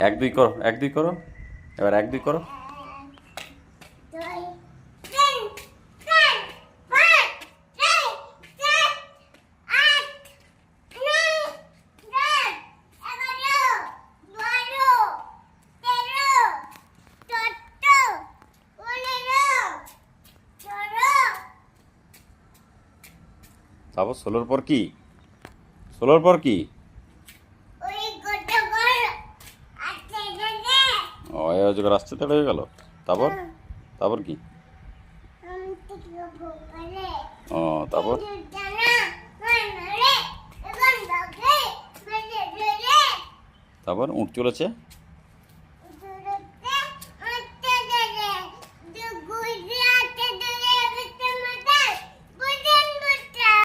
এক দুই করো, এক দুই করো, এবার এক দুই করো। তারপর 16-র পর কি? 16-র পর কি? অজগর আসতে তো হয়ে গেল। তারপর তারপর কি? ও তারপর তারপর উঠ চলেছে।